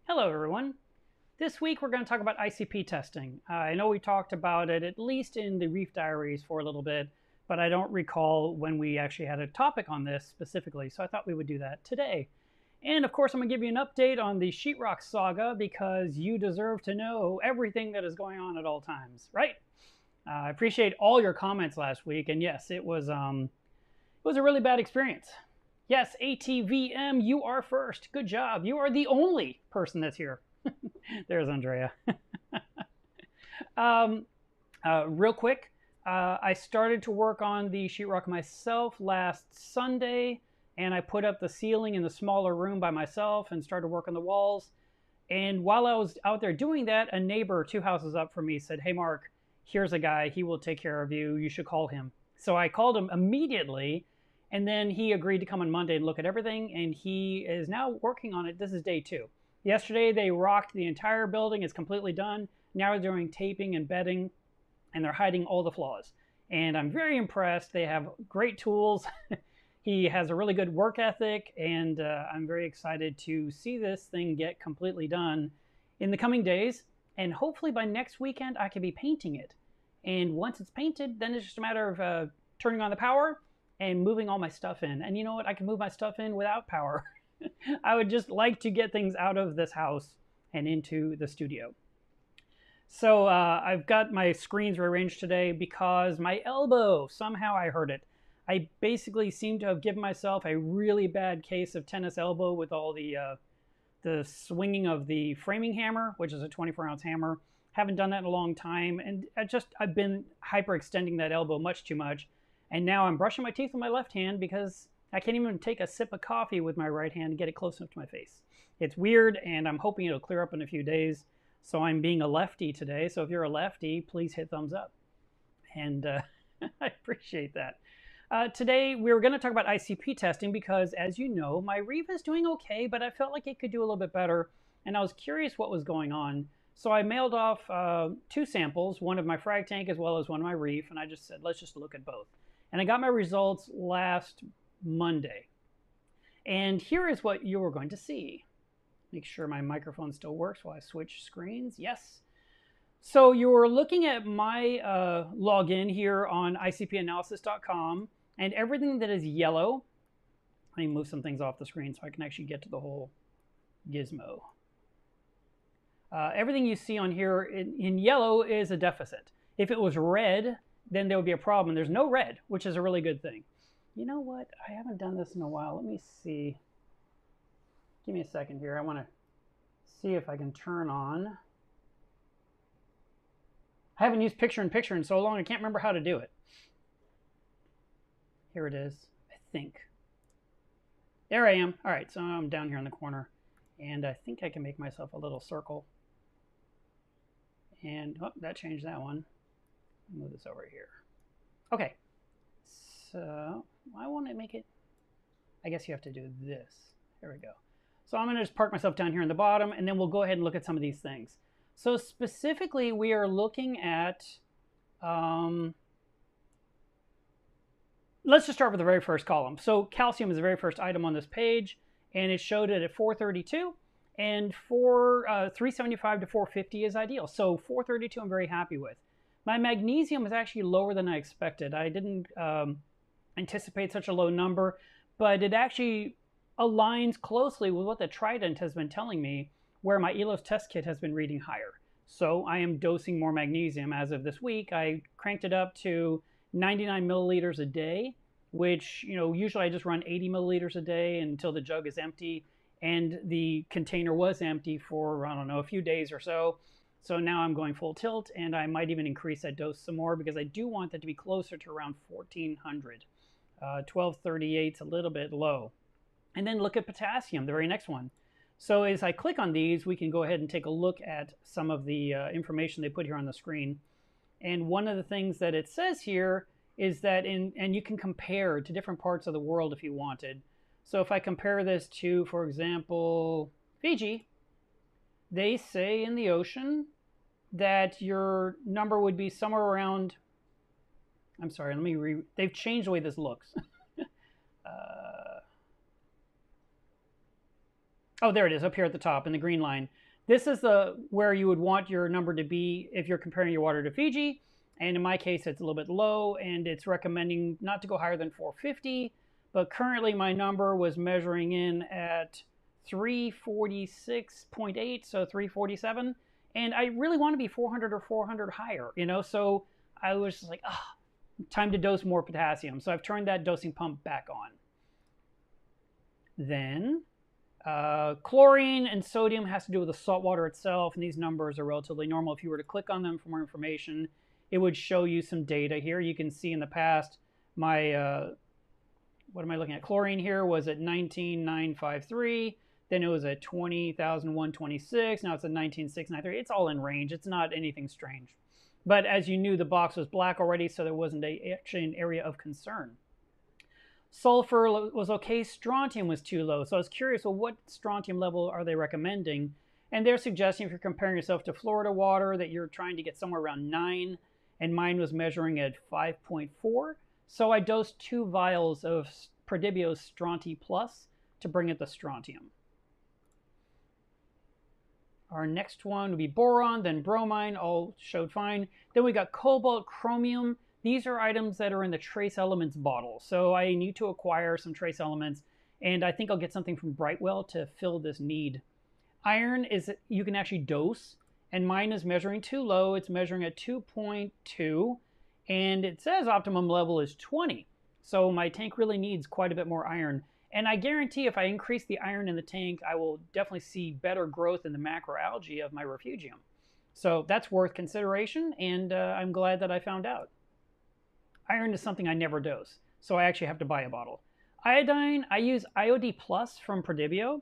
Hello everyone. This week we're going to talk about ICP testing. I know we talked about it at least in the Reef diaries for a little bit, but I don't recall when we actually had a topic on this specifically, so I thought we would do that today. And of course I'm going to give you an update on the sheetrock saga because you deserve to know everything that is going on at all times, right? I appreciate all your comments last week, and yes, it was a really bad experience. Yes, ATVM, you are first. Good job. You are the only person that's here. There's Andrea. Real quick, I started to work on the sheetrock myself last Sunday, and I put up the ceiling in the smaller room by myself and started working the walls. And while I was out there doing that, a neighbor 2 houses up from me said, "Hey, Mark, here's a guy. He will take care of you. You should call him." So I called him immediately. And then he agreed to come on Monday and look at everything, and he is now working on it. This is day 2. Yesterday, they rocked the entire building. It's completely done. Now they're doing taping and bedding, and they're hiding all the flaws. And I'm very impressed. They have great tools. He has a really good work ethic, and I'm very excited to see this thing get completely done in the coming days. And hopefully by next weekend, I can be painting it. And once it's painted, then it's just a matter of turning on the power and moving all my stuff in. And you know what? I can move my stuff in without power. I would just like to get things out of this house and into the studio. So I've got my screens rearranged today because my elbow, somehow I hurt it. I basically seem to have given myself a really bad case of tennis elbow with all the swinging of the framing hammer, which is a 24-ounce hammer. Haven't done that in a long time. And I've been hyperextending that elbow much too much. And now I'm brushing my teeth with my left hand because I can't even take a sip of coffee with my right hand and get it close enough to my face. It's weird, and I'm hoping it'll clear up in a few days. So I'm being a lefty today. So if you're a lefty, please hit thumbs up. And I appreciate that. Today, we're going to talk about ICP testing because, as you know, my Reef is doing okay, but I felt like it could do a little bit better. And I was curious what was going on. So I mailed off 2 samples, one of my frag tank as well as one of my Reef. And I just said, let's just look at both. And I got my results last Monday. And here is what you're going to see. Make sure my microphone still works while I switch screens. Yes. So you're looking at my login here on icpanalysis.com, and everything that is yellow, let me move some things off the screen so I can actually get to the whole gizmo. Everything you see on here in yellow is a deficit. If it was red, then there would be a problem. There's no red, which is a really good thing. You know what? I haven't done this in a while. Let me see. Give me a second here. I want to see if I can turn on. I haven't used picture-in-picture in so long, I can't remember how to do it. Here it is, I think. There I am. All right, so I'm down here in the corner. And I think I can make myself a little circle. And, oh, that changed that one. Move this over here. Okay, so I want to make it, I guess you have to do this. There we go. So I'm going to just park myself down here in the bottom, and then we'll go ahead and look at some of these things. So specifically, we are looking at, let's just start with the very first column. So calcium is the very first item on this page, and it showed it at 432, and 375 to 450 is ideal. So 432 I'm very happy with. My magnesium is actually lower than I expected. I didn't anticipate such a low number, but it actually aligns closely with what the Trident has been telling me, where my ELOS test kit has been reading higher. So I am dosing more magnesium as of this week. I cranked it up to 99 milliliters a day, which, you know, usually I just run 80 milliliters a day until the jug is empty. And the container was empty for, I don't know, a few days or so. So now I'm going full tilt, and I might even increase that dose some more because I do want that to be closer to around 1400. 1238 is a little bit low. And then look at potassium, the very next one. So as I click on these, we can go ahead and take a look at some of the information they put here on the screen. And one of the things that it says here is that and you can compare to different parts of the world if you wanted. So if I compare this to, for example, Fiji, they say in the ocean that your number would be somewhere around, I'm sorry, they've changed the way this looks. Oh, there it is, up here at the top in the green line. This is where you would want your number to be if you're comparing your water to Fiji. And in my case, it's a little bit low, and it's recommending not to go higher than 450. But currently, my number was measuring in at 346.8, so 347. And I really want to be 400 or 400 higher, you know? So I was just like, time to dose more potassium. So I've turned that dosing pump back on. Then chlorine and sodium has to do with the salt water itself, and these numbers are relatively normal. If you were to click on them for more information, it would show you some data here. You can see in the past, my, what am I looking at? Chlorine here was at 19,953. Then it was at 20,126. Now it's at 19,693. It's all in range. It's not anything strange. But as you knew, the box was black already, so there wasn't actually an area of concern. Sulfur was okay. Strontium was too low. So I was curious, well, what strontium level are they recommending? And they're suggesting if you're comparing yourself to Florida water that you're trying to get somewhere around 9. And mine was measuring at 5.4. So I dosed 2 vials of Prodibio's Stronti Plus to bring it the strontium. Our next one would be boron, then bromine, all showed fine. Then we got cobalt, chromium. These are items that are in the trace elements bottle. So I need to acquire some trace elements, and I think I'll get something from Brightwell to fill this need. Iron is, you can actually dose, and mine is measuring too low. It's measuring at 2.2, and it says optimum level is 20. So my tank really needs quite a bit more iron. And I guarantee if I increase the iron in the tank, I will definitely see better growth in the macroalgae of my refugium. So that's worth consideration, and I'm glad that I found out. Iron is something I never dose, so I actually have to buy a bottle. Iodine, I use IOD Plus from Prodibio,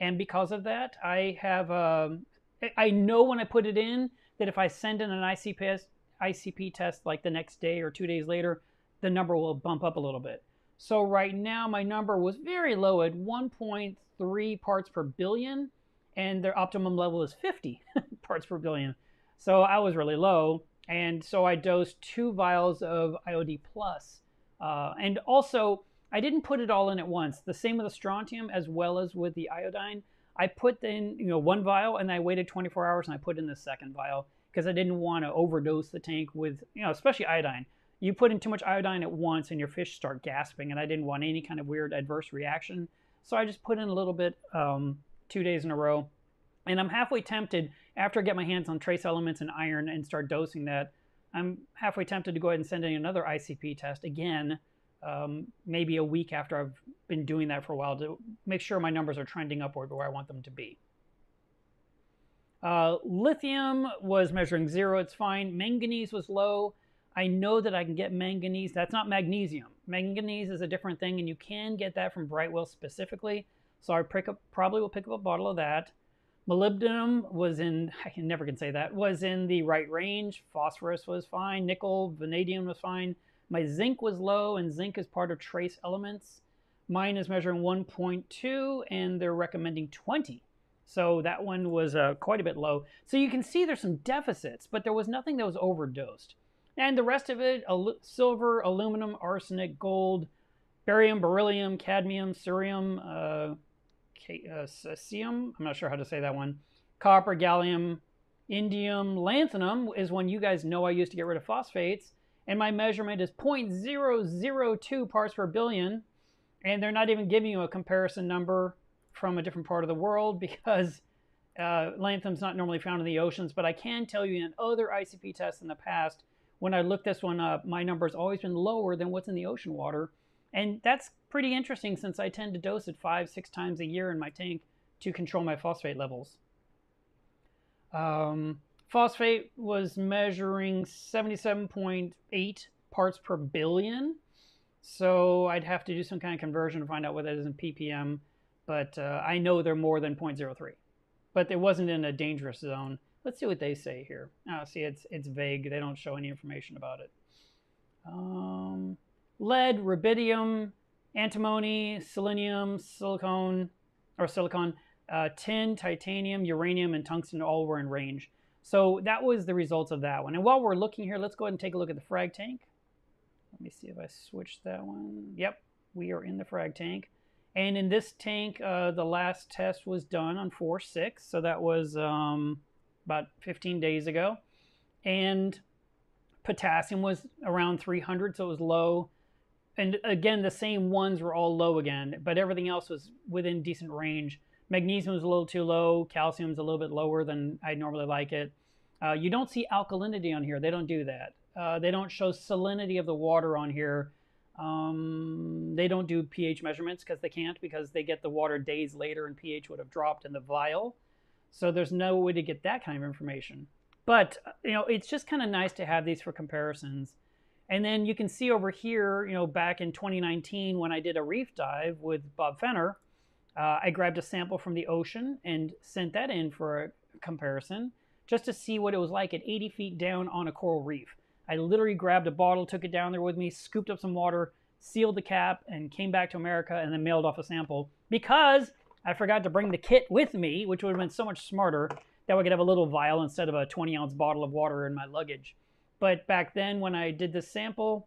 and because of that, I have I know when I put it in that if I send in an ICP test like the next day or 2 days later, the number will bump up a little bit. So right now my number was very low at 1.3 parts per billion, and their optimum level is 50 parts per billion. So I was really low, and so I dosed 2 vials of IOD Plus. And also, I didn't put it all in at once. The same with the strontium as well as with the iodine. I put in 1 vial, and I waited 24 hours, and I put in the second vial because I didn't want to overdose the tank with, especially iodine. You put in too much iodine at once and your fish start gasping, and I didn't want any kind of weird adverse reaction. So I just put in a little bit 2 days in a row. And I'm halfway tempted, after I get my hands on trace elements and iron and start dosing that, I'm halfway tempted to go ahead and send in another ICP test again, maybe a week after I've been doing that for a while, to make sure my numbers are trending upward where I want them to be. Lithium was measuring 0, it's fine. Manganese was low. I know that I can get manganese. That's not magnesium. Manganese is a different thing, and you can get that from Brightwell specifically. So I probably will pick up a bottle of that. Molybdenum was in, I never can say that, was in the right range. Phosphorus was fine. Nickel, vanadium was fine. My zinc was low, and zinc is part of trace elements. Mine is measuring 1.2, and they're recommending 20. So that one was quite a bit low. So you can see there's some deficits, but there was nothing that was overdosed. And the rest of it, silver, aluminum, arsenic, gold, barium, beryllium, cadmium, cerium, cesium, I'm not sure how to say that one, copper, gallium, indium, lanthanum is one you guys know I use to get rid of phosphates. And my measurement is 0.002 parts per billion. And they're not even giving you a comparison number from a different part of the world because lanthanum's not normally found in the oceans. But I can tell you in other ICP tests in the past, when I looked this one up, my number's always been lower than what's in the ocean water. And that's pretty interesting since I tend to dose it 5-6 times a year in my tank to control my phosphate levels. Phosphate was measuring 77.8 parts per billion. So I'd have to do some kind of conversion to find out what that is in ppm. But I know they're more than 0.03. But it wasn't in a dangerous zone. Let's see what they say here. Oh, see, it's vague. They don't show any information about it. Lead, rubidium, antimony, selenium, silicon, tin, titanium, uranium, and tungsten all were in range. So that was the results of that one. And while we're looking here, let's go ahead and take a look at the frag tank. Let me see if I switch that one. Yep, we are in the frag tank. And in this tank, the last test was done on 4/6. So that was about 15 days ago. And potassium was around 300, so it was low. And again, the same ones were all low again, but everything else was within decent range. Magnesium was a little too low. Calcium is a little bit lower than I normally like it. You don't see alkalinity on here. They don't do that. They don't show salinity of the water on here. They don't do pH measurements because they can't, because they get the water days later and pH would have dropped in the vial. So there's no way to get that kind of information. But, you know, it's just kind of nice to have these for comparisons. And then you can see over here, you know, back in 2019 when I did a reef dive with Bob Fenner, I grabbed a sample from the ocean and sent that in for a comparison just to see what it was like at 80 feet down on a coral reef. I literally grabbed a bottle, took it down there with me, scooped up some water, sealed the cap, and came back to America and then mailed off a sample because I forgot to bring the kit with me, which would have been so much smarter. That way I could have a little vial instead of a 20-ounce bottle of water in my luggage. But back then when I did this sample,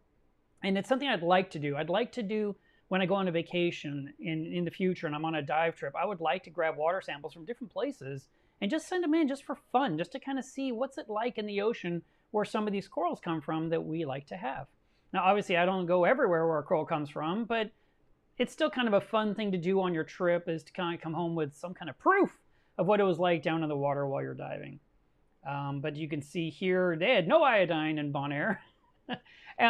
and it's something I'd like to do. I'd like to do when I go on a vacation in the future and I'm on a dive trip, I would like to grab water samples from different places and just send them in just for fun, just to kind of see what's it like in the ocean where some of these corals come from that we like to have. Now, obviously, I don't go everywhere where a coral comes from, but it's still kind of a fun thing to do on your trip, is to kind of come home with some kind of proof of what it was like down in the water while you're diving. But you can see here, they had no iodine in Bonaire.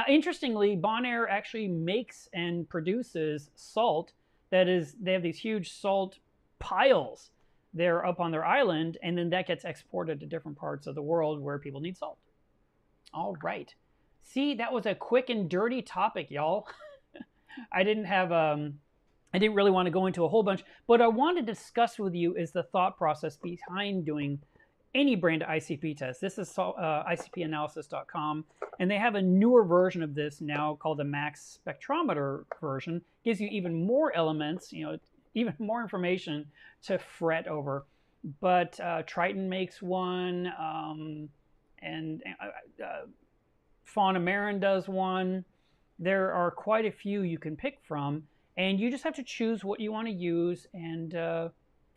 Interestingly, Bonaire actually makes and produces salt. That is, they have these huge salt piles there up on their island, and then that gets exported to different parts of the world where people need salt. All right. See, that was a quick and dirty topic, y'all. I didn't really want to go into a whole bunch, but I wanted to discuss with you is the thought process behind doing any brand ICP test. This is ICPanalysis.com, and they have a newer version of this now called the Max Spectrometer version. Gives you even more elements, you know, even more information to fret over. But Triton makes one, and Fauna Marin does one. There are quite a few you can pick from, and you just have to choose what you want to use, and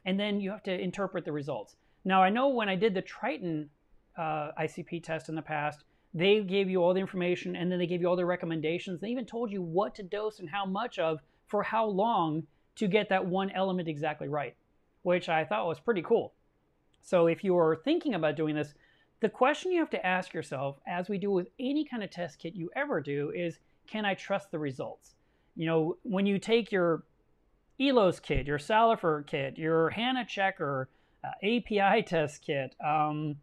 then you have to interpret the results. Now, I know when I did the Triton ICP test in the past, they gave you all the information, and then they gave you all the recommendations. They even told you what to dose and how much of for how long to get that one element exactly right, which I thought was pretty cool. So if you are thinking about doing this, the question you have to ask yourself, as we do with any kind of test kit you ever do, is, can I trust the results? You know, when you take your ELOS kit, your Salifer kit, your HANA checker, API test kit, Aquaforest,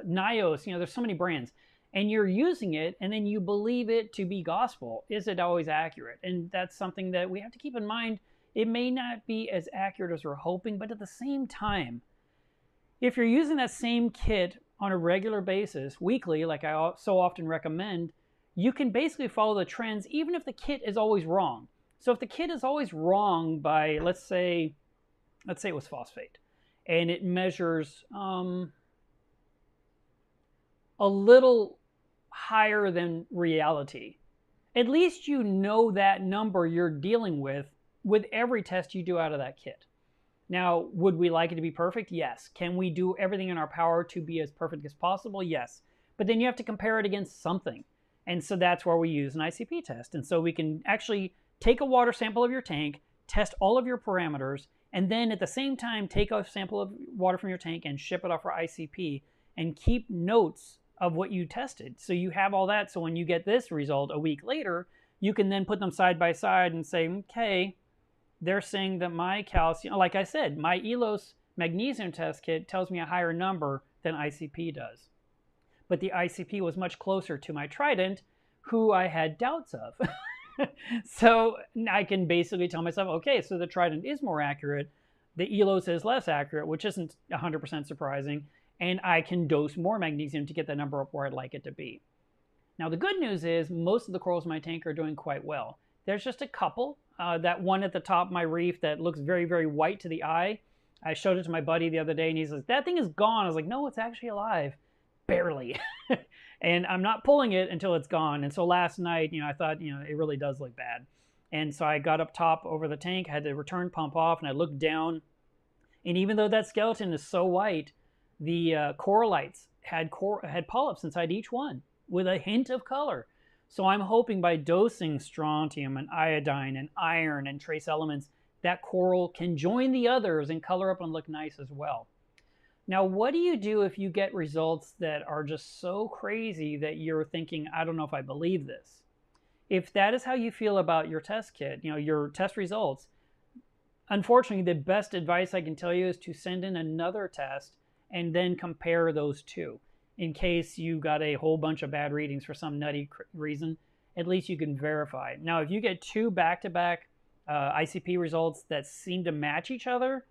Nios, you know, there's so many brands, and you're using it and then you believe it to be gospel. Is it always accurate? And that's something that we have to keep in mind. It may not be as accurate as we're hoping, but at the same time, if you're using that same kit on a regular basis, weekly, like I so often recommend, you can basically follow the trends even if the kit is always wrong. So if the kit is always wrong by, let's say it was phosphate, and it measures a little higher than reality, at least you know that number you're dealing with every test you do out of that kit. Now, would we like it to be perfect? Yes. Can we do everything in our power to be as perfect as possible? Yes. But then you have to compare it against something. And so that's where we use an ICP test. And so we can actually take a water sample of your tank, test all of your parameters, and then at the same time take a sample of water from your tank and ship it off for ICP and keep notes of what you tested. So you have all that, so when you get this result a week later, you can then put them side by side and say, okay, they're saying that my calcium, like I said, my ELOS magnesium test kit tells me a higher number than ICP does. But the ICP was much closer to my Trident, who I had doubts of. So I can basically tell myself, okay, so the Trident is more accurate. the ELOS is less accurate, which isn't 100% surprising, and I can dose more magnesium to get the number up where I'd like it to be. Now, the good news is most of the corals in my tank are doing quite well. There's just a couple. That one at the top of my reef that looks very, very white to the eye. I showed it to my buddy the other day, and he's like, that thing is gone. I was like, no, it's actually alive. Barely. And I'm not pulling it until it's gone. And so last night, I thought, it really does look bad. And so I got up top over the tank, had the return pump off, and I looked down. And even though that skeleton is so white, the corallites had polyps inside each one with a hint of color. So I'm hoping by dosing strontium and iodine and iron and trace elements, that coral can join the others and color up and look nice as well. Now, what do you do if you get results that are just so crazy that you're thinking, I don't know if I believe this? If that is how you feel about your test kit, your test results, unfortunately, the best advice I can tell you is to send in another test and then compare those two. In case you got a whole bunch of bad readings for some nutty reason, at least you can verify. Now, if you get two back-to-back ICP results that seem to match each other,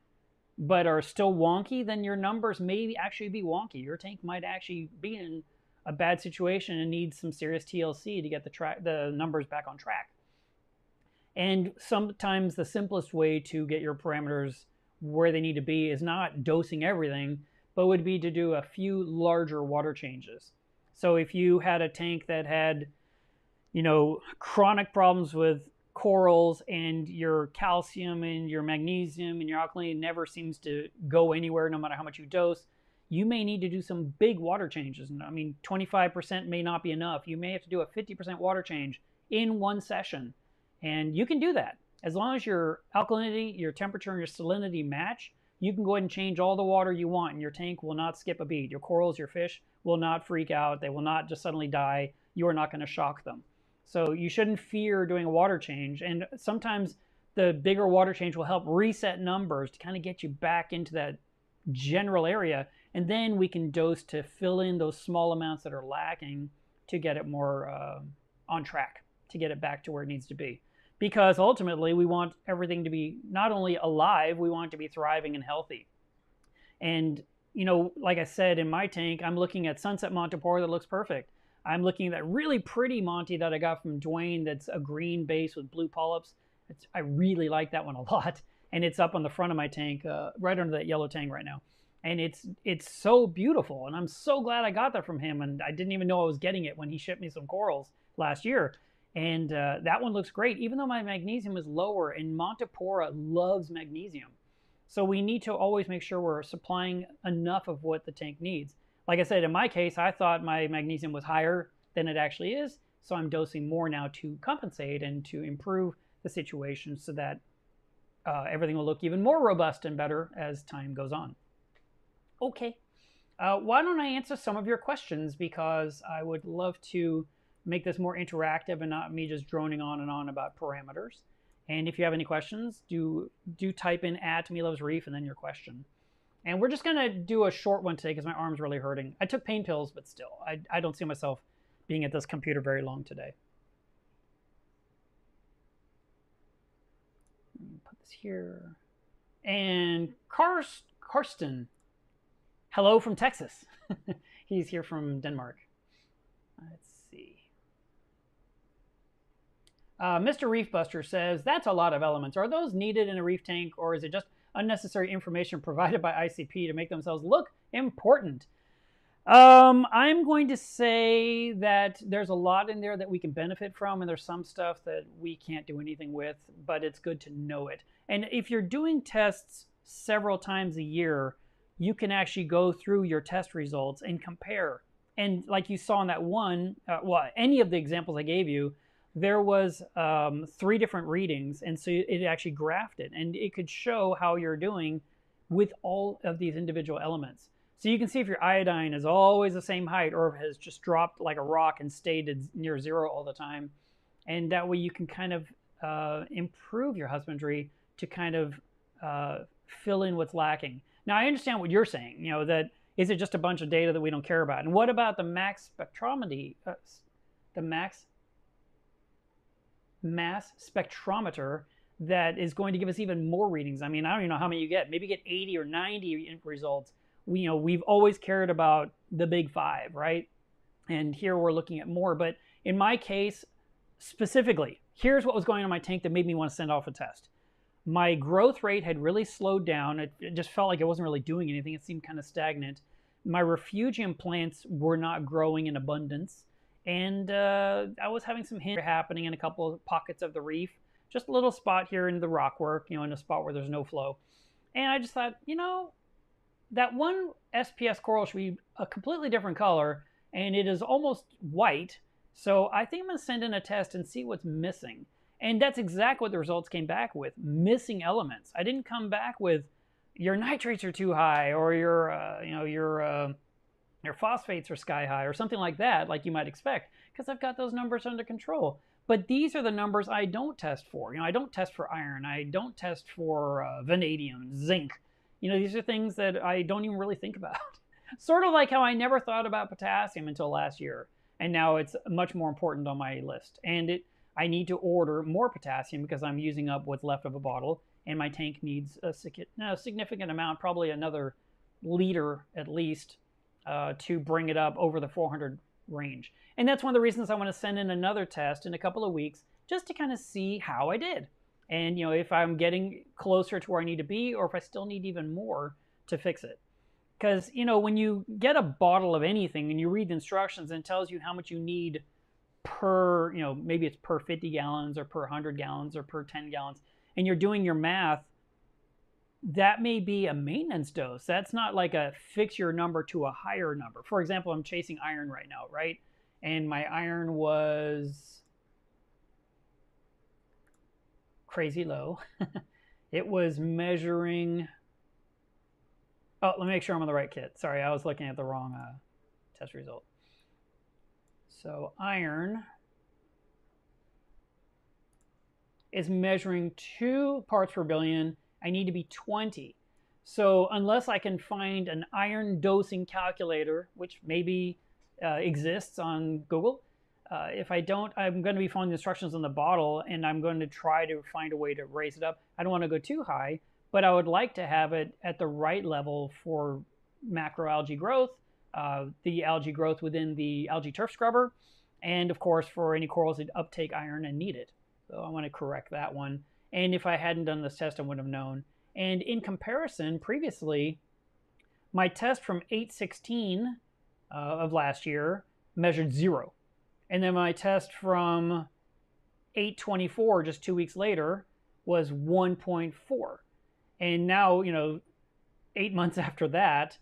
but are still wonky, then your numbers may actually be wonky. Your tank might actually be in a bad situation and needs some serious TLC to get the numbers back on track. And sometimes the simplest way to get your parameters where they need to be is not dosing everything, but would be to do a few larger water changes. So if you had a tank that had, chronic problems with corals and your calcium and your magnesium and your alkaline never seems to go anywhere no matter how much you dose, you may need to do some big water changes. I mean, 25% may not be enough. You may have to do a 50% water change in one session. And you can do that. As long as your alkalinity, your temperature, and your salinity match, you can go ahead and change all the water you want, and your tank will not skip a beat. Your corals, your fish will not freak out. They will not just suddenly die. You are not going to shock them. So you shouldn't fear doing a water change. And sometimes the bigger water change will help reset numbers to kind of get you back into that general area. And then we can dose to fill in those small amounts that are lacking to get it more on track, to get it back to where it needs to be. Because ultimately, we want everything to be not only alive, we want it to be thriving and healthy. And, like I said, in my tank, I'm looking at Sunset Montipora that looks perfect. I'm looking at that really pretty Monty that I got from Dwayne that's a green base with blue polyps. I really like that one a lot. And it's up on the front of my tank, right under that yellow tang right now. And it's so beautiful. And I'm so glad I got that from him. And I didn't even know I was getting it when he shipped me some corals last year. And that one looks great, even though my magnesium is lower, and Montipora loves magnesium. So we need to always make sure we're supplying enough of what the tank needs. Like I said, in my case, I thought my magnesium was higher than it actually is, so I'm dosing more now to compensate and to improve the situation so that everything will look even more robust and better as time goes on. Okay, why don't I answer some of your questions, because I would love to make this more interactive and not me just droning on and on about parameters. And if you have any questions, do type in @MeLovesReef and then your question. And we're just going to do a short one today because my arm's really hurting. I took pain pills, but still, I don't see myself being at this computer very long today. Let me put this here. And Karsten, hello from Texas. He's here from Denmark. Let's see. Mr. Reef Buster says, that's a lot of elements. Are those needed in a reef tank, or is it just unnecessary information provided by ICP to make themselves look important? I'm going to say that there's a lot in there that we can benefit from, and there's some stuff that we can't do anything with, but it's good to know it. And if you're doing tests several times a year, you can actually go through your test results and compare. And like you saw in that one, any of the examples I gave you, there was 3 different readings, and so it actually graphed it, and it could show how you're doing with all of these individual elements. So you can see if your iodine is always the same height, or if it has just dropped like a rock and stayed near 0 all the time. And that way you can kind of improve your husbandry to kind of fill in what's lacking. Now, I understand what you're saying, that is it just a bunch of data that we don't care about? And what about the mass spectrometry, mass spectrometer that is going to give us even more readings. I mean, I don't even know how many you get. Maybe get 80 or 90 results. We've always cared about the big 5, right? And here we're looking at more. But in my case, specifically, here's what was going on in my tank that made me want to send off a test. My growth rate had really slowed down. It just felt like it wasn't really doing anything. It seemed kind of stagnant. My refugium plants were not growing in abundance. And I was having some hints happening in a couple of pockets of the reef. Just a little spot here in the rockwork, in a spot where there's no flow. And I just thought, that one SPS coral should be a completely different color, and it is almost white. So I think I'm going to send in a test and see what's missing. And that's exactly what the results came back with, missing elements. I didn't come back with your nitrates are too high, or your phosphates are sky high, or something like that, like you might expect, because I've got those numbers under control. But these are the numbers I don't test for. I don't test for iron. I don't test for vanadium, zinc. These are things that I don't even really think about. Sort of like how I never thought about potassium until last year. And now it's much more important on my list. And I need to order more potassium because I'm using up what's left of a bottle. And my tank needs a significant amount, probably another liter at least, to bring it up over the 400 range. And that's one of the reasons I want to send in another test in a couple of weeks, just to kind of see how I did. And if I'm getting closer to where I need to be, or if I still need even more to fix it. Because when you get a bottle of anything and you read the instructions and it tells you how much you need per, maybe it's per 50 gallons or per 100 gallons or per 10 gallons, and you're doing your math, that may be a maintenance dose. That's not like a fix your number to a higher number. For example, I'm chasing iron right now, right? And my iron was crazy low. It was measuring... Oh, let me make sure I'm on the right kit. Sorry, I was looking at the wrong test result. So iron is measuring 2 parts per billion. I need to be 20. So unless I can find an iron dosing calculator, which maybe exists on Google, if I don't, I'm going to be following the instructions on the bottle, and I'm going to try to find a way to raise it up. I don't want to go too high, but I would like to have it at the right level for macroalgae growth, the algae growth within the algae turf scrubber, and of course for any corals that uptake iron and need it. So I want to correct that one. And if I hadn't done this test, I wouldn't have known. And in comparison, previously, my test from 8/16 of last year measured 0. And then my test from 8/24, just 2 weeks later, was 1.4. And now, 8 months after that,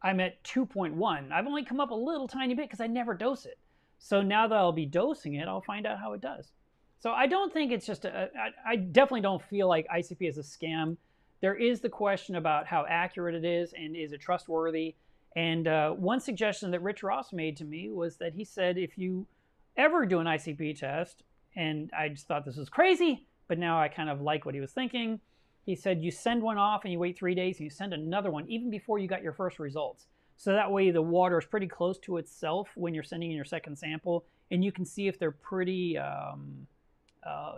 I'm at 2.1. I've only come up a little tiny bit because I never dose it. So now that I'll be dosing it, I'll find out how it does. So I don't think it's just I definitely don't feel like ICP is a scam. There is the question about how accurate it is and is it trustworthy. And one suggestion that Rich Ross made to me was that he said if you ever do an ICP test, and I just thought this was crazy, but now I kind of like what he was thinking. He said you send one off and you wait 3 days and you send another one even before you got your first results. So that way the water is pretty close to itself when you're sending in your second sample, and you can see if they're pretty,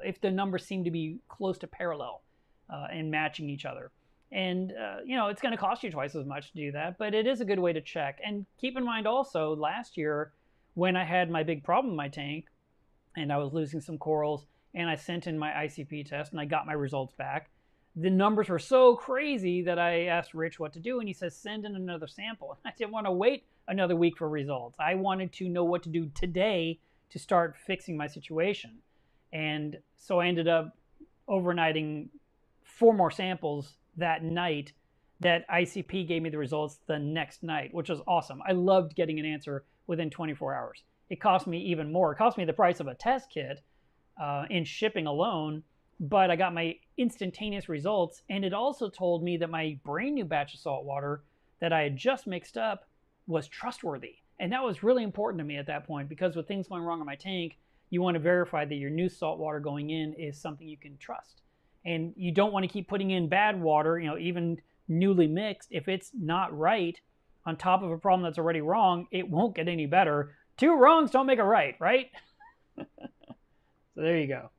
if the numbers seem to be close to parallel and matching each other. And, it's going to cost you twice as much to do that, but it is a good way to check. And keep in mind also, last year when I had my big problem in my tank and I was losing some corals and I sent in my ICP test and I got my results back, the numbers were so crazy that I asked Rich what to do, and he says, send in another sample. I didn't want to wait another week for results. I wanted to know what to do today to start fixing my situation. And so I ended up overnighting 4 more samples that night that ICP gave me the results the next night, which was awesome. I loved getting an answer within 24 hours. It cost me even more. It cost me the price of a test kit in shipping alone, but I got my instantaneous results, and it also told me that my brand new batch of salt water that I had just mixed up was trustworthy. And that was really important to me at that point, because with things going wrong in my tank, you want to verify that your new salt water going in is something you can trust. And you don't want to keep putting in bad water, even newly mixed. If it's not right on top of a problem that's already wrong, it won't get any better. 2 wrongs don't make a right, right? So there you go.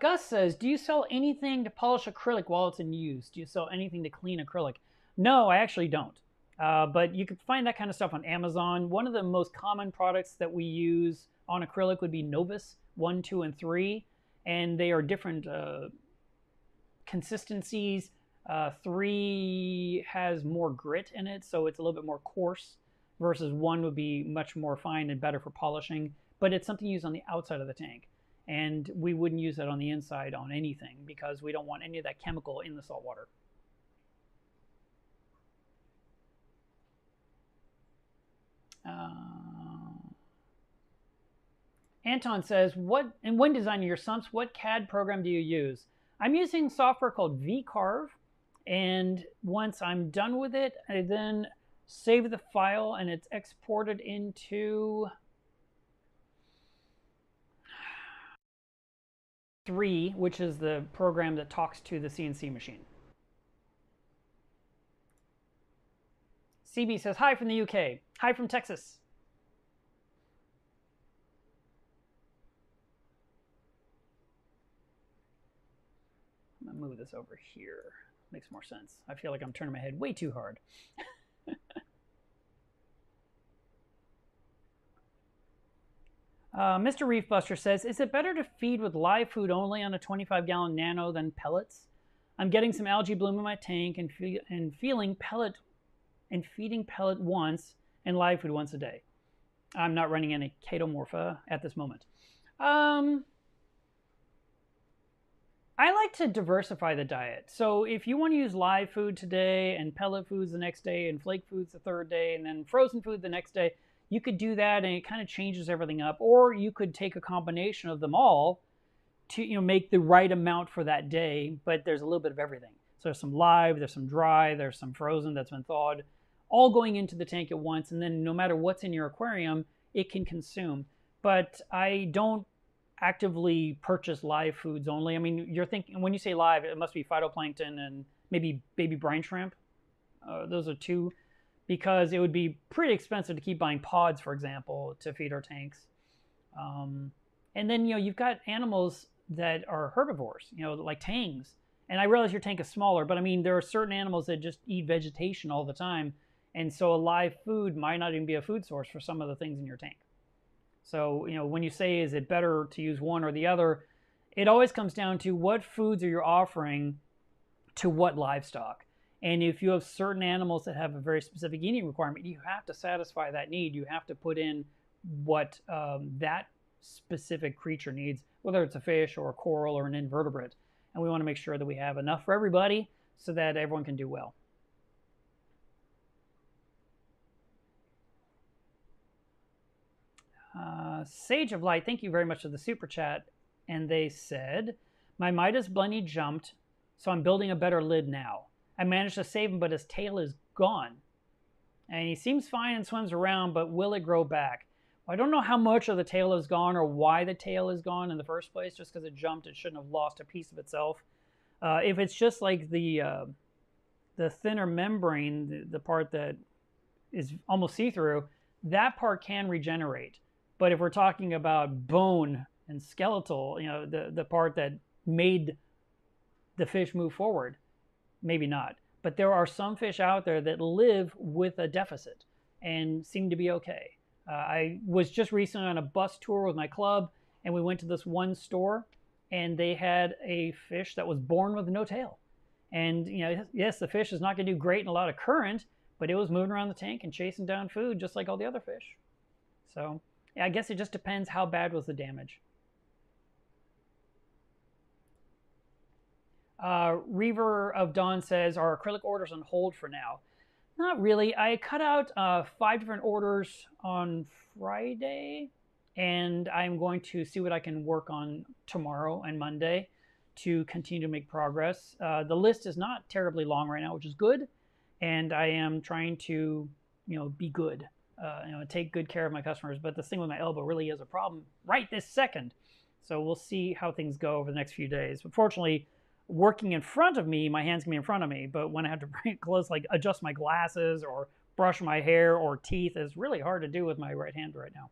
Gus says, do you sell anything to polish acrylic while it's in use? Do you sell anything to clean acrylic? No, I actually don't. But you can find that kind of stuff on Amazon. One of the most common products that we use on acrylic would be Novus 1, 2, and 3. And they are different consistencies. 3 has more grit in it, so it's a little bit more coarse, versus 1 would be much more fine and better for polishing. But it's something used on the outside of the tank. And we wouldn't use that on the inside on anything because we don't want any of that chemical in the salt water. Anton says, when designing your sumps, what CAD program do you use? I'm using software called VCarve, and once I'm done with it, I then save the file and it's exported into 3, which is the program that talks to the CNC machine. CB says, hi from the UK. Hi from Texas. I'm going to move this over here. Makes more sense. I feel like I'm turning my head way too hard. Mr. Reef Buster says, is it better to feed with live food only on a 25-gallon nano than pellets? I'm getting some algae bloom in my tank and feeding pellet once and live food once a day. I'm not running any Chaetomorpha at this moment. I like to diversify the diet. So if you want to use live food today and pellet foods the next day and flake foods the third day and then frozen food the next day, you could do that and it kind of changes everything up. Or you could take a combination of them all to make the right amount for that day, but there's a little bit of everything. So there's some live, there's some dry, there's some frozen that's been thawed, all going into the tank at once, and then no matter what's in your aquarium, it can consume. But I don't actively purchase live foods only. I mean, you're thinking, when you say live, it must be phytoplankton and maybe baby brine shrimp. Those are 2, because it would be pretty expensive to keep buying pods, for example, to feed our tanks. And then, you've got animals that are herbivores, like tangs. And I realize your tank is smaller, but I mean, there are certain animals that just eat vegetation all the time. And so a live food might not even be a food source for some of the things in your tank. So, when you say, is it better to use one or the other, it always comes down to what foods are you offering to what livestock. And if you have certain animals that have a very specific eating requirement, you have to satisfy that need. You have to put in what that specific creature needs, whether it's a fish or a coral or an invertebrate. And we want to make sure that we have enough for everybody so that everyone can do well. Sage of Light, thank you very much for the super chat. And they said, my Midas bunny jumped, so I'm building a better lid now. I managed to save him, but his tail is gone. And he seems fine and swims around, but will it grow back? Well, I don't know how much of the tail is gone or why the tail is gone in the first place. Just because it jumped, it shouldn't have lost a piece of itself. If it's just like the thinner membrane, the part that is almost see-through, that part can regenerate. But if we're talking about bone and skeletal, the part that made the fish move forward, maybe not. But there are some fish out there that live with a deficit and seem to be okay. I was just recently on a bus tour with my club, and we went to this one store, and they had a fish that was born with no tail. And, yes, the fish is not going to do great in a lot of current, but it was moving around the tank and chasing down food just like all the other fish. So I guess it just depends how bad was the damage. Reaver of Dawn says, are acrylic orders on hold for now? Not really. I cut out 5 different orders on Friday, and I'm going to see what I can work on tomorrow and Monday to continue to make progress. The list is not terribly long right now, which is good, and I am trying to, be good, take good care of my customers. But this thing with my elbow really is a problem right this second. So we'll see how things go over the next few days. But fortunately, working in front of me, my hands can be in front of me, but when I have to bring it close, like adjust my glasses or brush my hair or teeth, is really hard to do with my right hand right now.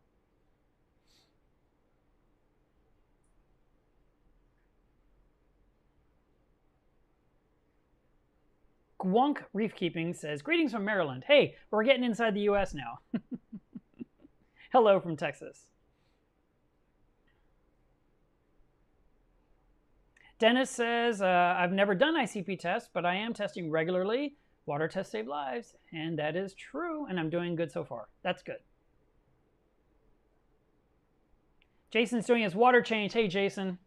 Gwunk Reef Keeping says, greetings from Maryland. Hey, we're getting inside the U.S. now. Hello from Texas. Dennis says, I've never done ICP tests, but I am testing regularly. Water tests save lives, and that is true, and I'm doing good so far. That's good. Jason's doing his water change. Hey, Jason.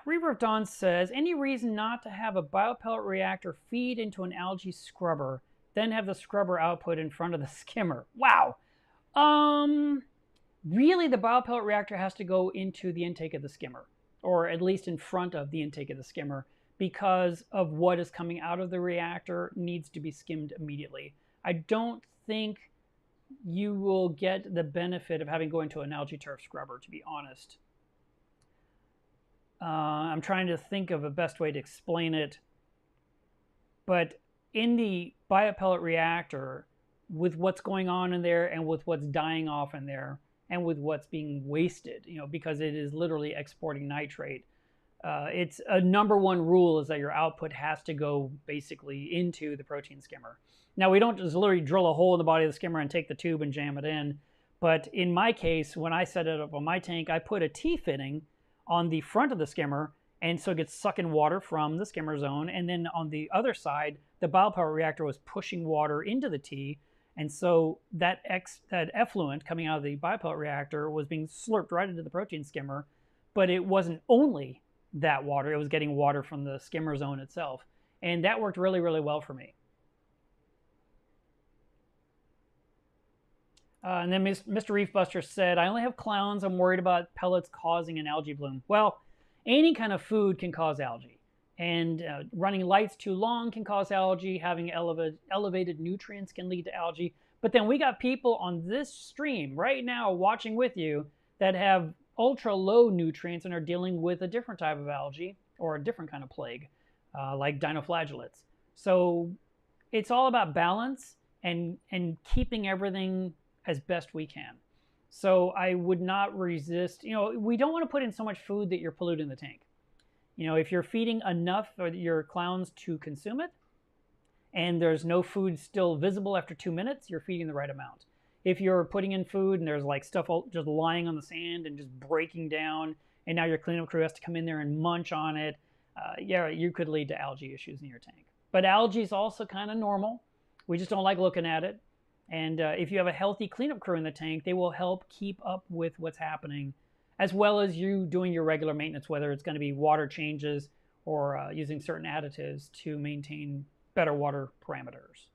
Reaver of Dawn says, any reason not to have a biopellet reactor feed into an algae scrubber, then have the scrubber output in front of the skimmer? Wow. Really, the biopellet reactor has to go into the intake of the skimmer, or at least in front of the intake of the skimmer, because of what is coming out of the reactor needs to be skimmed immediately. I don't think you will get the benefit of having to go into an algae turf scrubber, to be honest. I'm trying to think of a best way to explain it. But in the biopellet reactor, with what's going on in there and with what's dying off in there and with what's being wasted, because it is literally exporting nitrate, it's a #1 rule is that your output has to go basically into the protein skimmer. Now, we don't just literally drill a hole in the body of the skimmer and take the tube and jam it in. But in my case, when I set it up on my tank, I put a T-fitting on the front of the skimmer, and so it gets sucking water from the skimmer zone. And then on the other side, the biopellet reactor was pushing water into the T, and so that effluent coming out of the biopellet reactor was being slurped right into the protein skimmer. But it wasn't only that water, it was getting water from the skimmer zone itself. And that worked really, really well for me. And then Mr. Reef Buster said, I only have clowns. I'm worried about pellets causing an algae bloom. Well, any kind of food can cause algae. And running lights too long can cause algae. Having elevated nutrients can lead to algae. But then we got people on this stream right now watching with you that have ultra low nutrients and are dealing with a different type of algae or a different kind of plague, like dinoflagellates. So it's all about balance and keeping everything as best we can. So I would not resist, we don't want to put in so much food that you're polluting the tank. If you're feeding enough for your clowns to consume it, and there's no food still visible after 2 minutes, you're feeding the right amount. If you're putting in food and there's like stuff just lying on the sand and just breaking down, and now your cleanup crew has to come in there and munch on it, yeah, you could lead to algae issues in your tank. But algae is also kind of normal. We just don't like looking at it. And if you have a healthy cleanup crew in the tank, they will help keep up with what's happening, as well as you doing your regular maintenance, whether it's going to be water changes or using certain additives to maintain better water parameters.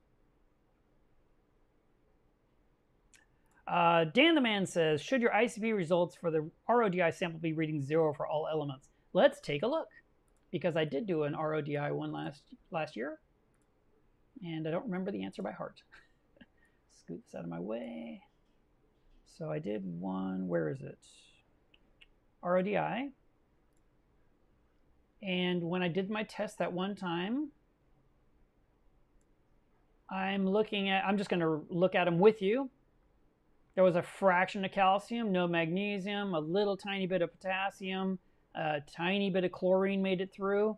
Dan the Man says, should your ICP results for the RODI sample be reading 0 for all elements? Let's take a look, because I did do an RODI one last year, and I don't remember the answer by heart. Scoot this out of my way. So I did one, where is it? RODI. And when I did my test that one time, I'm just going to look at them with you. There was a fraction of calcium, no magnesium, a little tiny bit of potassium, a tiny bit of chlorine made it through,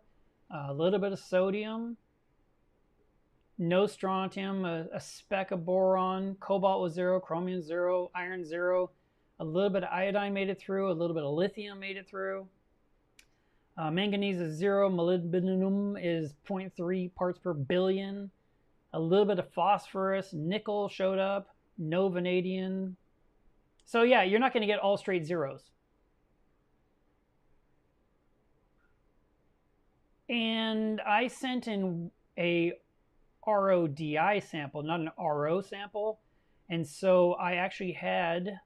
a little bit of sodium, no strontium, a speck of boron, cobalt was 0, chromium 0, iron 0, a little bit of iodine made it through, a little bit of lithium made it through. Manganese is 0, molybdenum is 0.3 parts per billion, a little bit of phosphorus, nickel showed up, no vanadium. So yeah, you're not going to get all straight zeros. And I sent in a RODI sample, not an RO sample. And so I actually had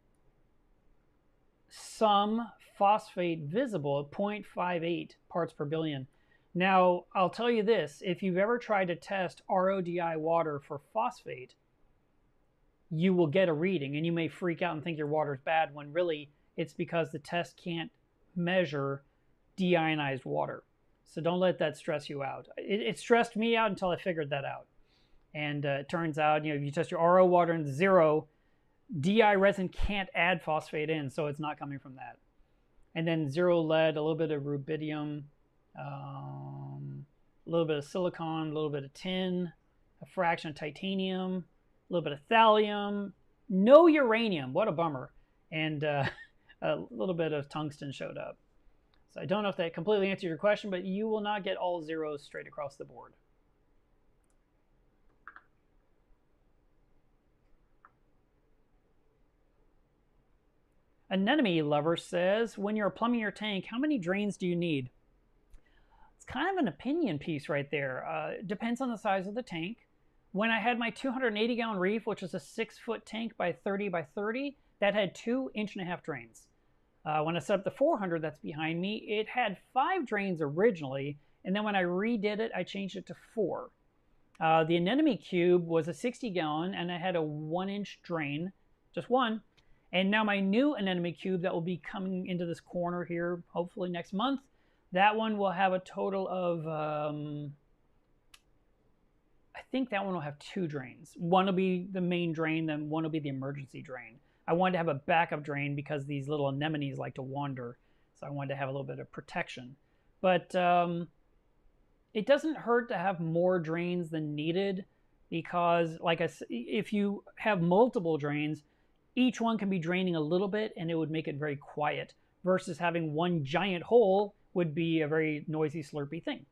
some phosphate visible at 0.58 parts per billion. Now, I'll tell you this, if you've ever tried to test RODI water for phosphate, you will get a reading and you may freak out and think your water is bad, when really it's because the test can't measure deionized water. So don't let that stress you out. It stressed me out until I figured that out. And it turns out, if you test your RO water in 0, DI resin can't add phosphate in, so it's not coming from that. and then 0 lead, a little bit of rubidium, a little bit of silicon, a little bit of tin, a fraction of titanium, a little bit of thallium, no uranium, what a bummer, and a little bit of tungsten showed up. So I don't know if that completely answered your question, but you will not get all zeros straight across the board. Anemone Lover says, when you're plumbing your tank, how many drains do you need? It's kind of an opinion piece right there. It depends on the size of the tank. When I had my 280-gallon Reef, which is a 6-foot tank by 30 by 30, that had 2 1.5-inch drains. When I set up the 400 that's behind me, it had 5 drains originally, and then when I redid it, I changed it to 4. The Anemone Cube was a 60-gallon, and I had a 1-inch drain, just one. And now my new Anemone Cube that will be coming into this corner here, hopefully next month, that one will have a total of, I think that one will have 2 drains. One will be the main drain, then one will be the emergency drain. I wanted to have a backup drain because these little anemones like to wander, so I wanted to have a little bit of protection. But it doesn't hurt to have more drains than needed because, like I said, if you have multiple drains, each one can be draining a little bit and it would make it very quiet versus having one giant hole would be a very noisy, slurpy thing.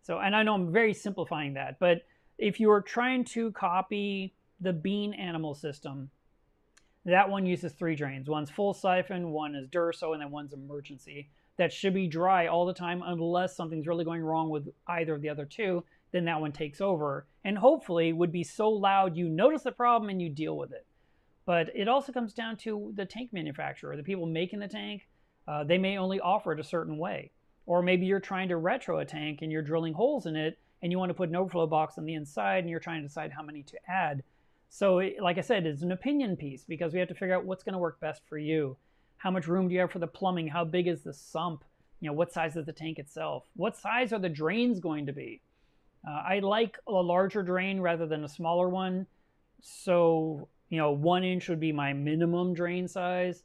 So, and I know I'm very simplifying that, but if you're trying to copy the bean animal system, that one uses 3 drains. One's full siphon, one is Durso, and then one's emergency. That should be dry all the time unless something's really going wrong with either of the other 2, then that one takes over. And hopefully would be so loud you notice the problem and you deal with it. But it also comes down to the tank manufacturer, the people making the tank. They may only offer it a certain way. Or maybe you're trying to retro a tank and you're drilling holes in it and you want to put an overflow box on the inside and you're trying to decide how many to add. So like I said, it's an opinion piece because we have to figure out what's going to work best for you. How much room do you have for the plumbing? How big is the sump? You know, what size is the tank itself? What size are the drains going to be? I like a larger drain rather than a smaller one. So, you know, 1 inch would be my minimum drain size.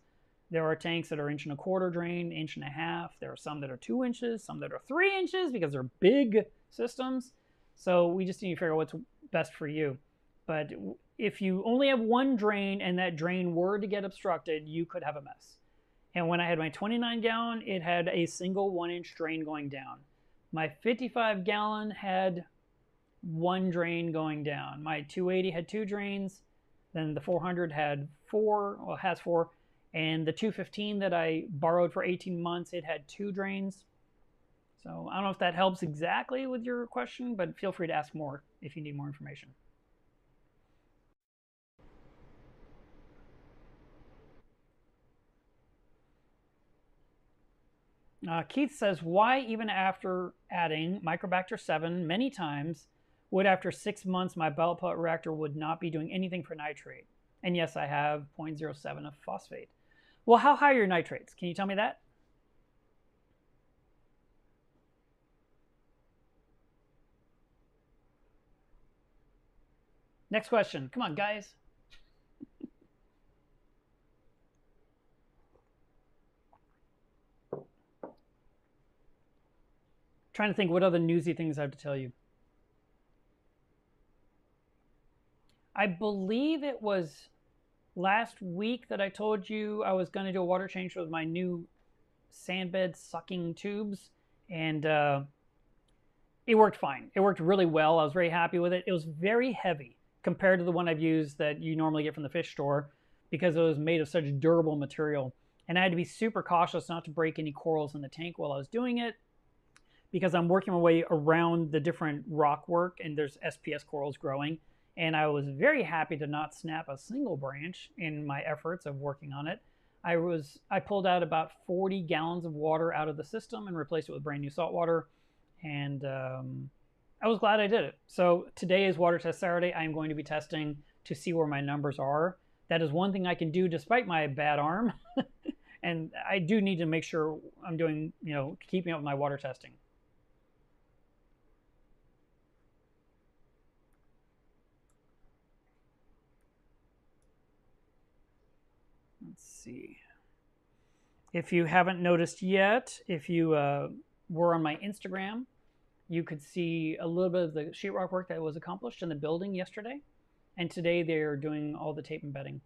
There are tanks that are 1.25 inch drain, 1.5 inch. There are some that are 2 inches, some that are 3 inches because they're big systems. So we just need to figure out what's best for you. But if you only have one drain and that drain were to get obstructed, you could have a mess. And when I had my 29-gallon, it had a single 1-inch drain going down. My 55-gallon had 1 drain going down. My 280 had 2 drains. Then the 400 had 4, well, has 4. And the 215 that I borrowed for 18 months, it had 2 drains. So I don't know if that helps exactly with your question, but feel free to ask more if you need more information. Keith says, why even after adding Microbacter 7 many times, would after 6 months my belt put reactor would not be doing anything for nitrate? And yes, I have 0.07 of phosphate. Well, how high are your nitrates? Can you tell me that? Next question. Come on, guys. Trying to think what other newsy things I have to tell you. I believe it was last week that I told you I was going to do a water change with my new sandbed sucking tubes, and it worked fine. It worked really well. I was very happy with it. It was very heavy compared to the one I've used that you normally get from the fish store because it was made of such durable material. And I had to be super cautious not to break any corals in the tank while I was doing it because I'm working my way around the different rock work and there's SPS corals growing. And I was very happy to not snap a single branch in my efforts of working on it. I pulled out about 40 gallons of water out of the system and replaced it with brand new salt water. And I was glad I did it. So today is water test Saturday. I'm going to be testing to see where my numbers are. That is one thing I can do despite my bad arm. And I do need to make sure I'm doing, keeping up with my water testing. Let's see. If you haven't noticed yet, if you were on my Instagram, you could see a little bit of the sheetrock work that was accomplished in the building yesterday. And today they're doing all the tape and bedding.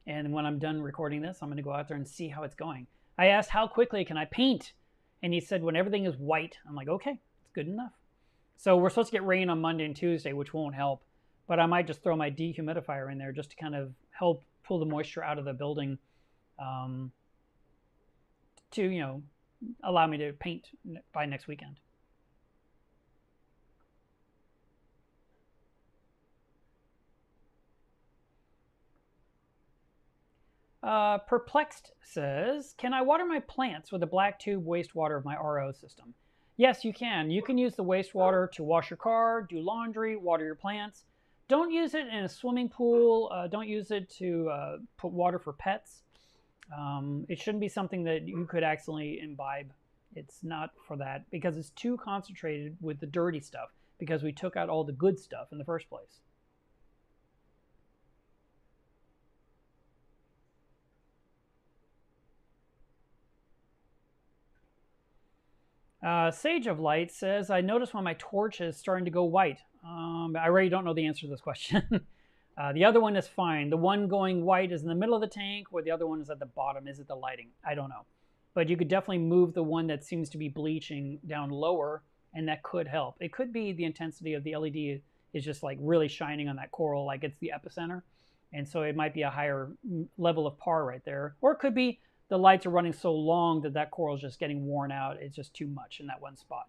And when I'm done recording this, I'm going to go out there and see how it's going. I asked, how quickly can I paint? And he said, when everything is white. I'm like, okay, it's good enough. So we're supposed to get rain on Monday and Tuesday, which won't help. But I might just throw my dehumidifier in there just to kind of help pull the moisture out of the building to, you know, allow me to paint by next weekend. Perplexed says, can I water my plants with the black tube wastewater of my RO system? Yes, you can. You can use the wastewater to wash your car, do laundry, water your plants. Don't use it in a swimming pool. Don't use it to put water for pets. It shouldn't be something that you could accidentally imbibe. It's not for that because it's too concentrated with the dirty stuff because we took out all the good stuff in the first place. Sage of Light says, I notice when my torch is starting to go white. I really don't know the answer to this question. The other one is fine. The one going white is in the middle of the tank, or the other one is at the bottom. Is it the lighting? I don't know. But you could definitely move the one that seems to be bleaching down lower, and that could help. It could be the intensity of the LED is just like really shining on that coral, like it's the epicenter. And so it might be a higher level of par right there. Or it could be the lights are running so long that that coral is just getting worn out. It's just too much in that one spot.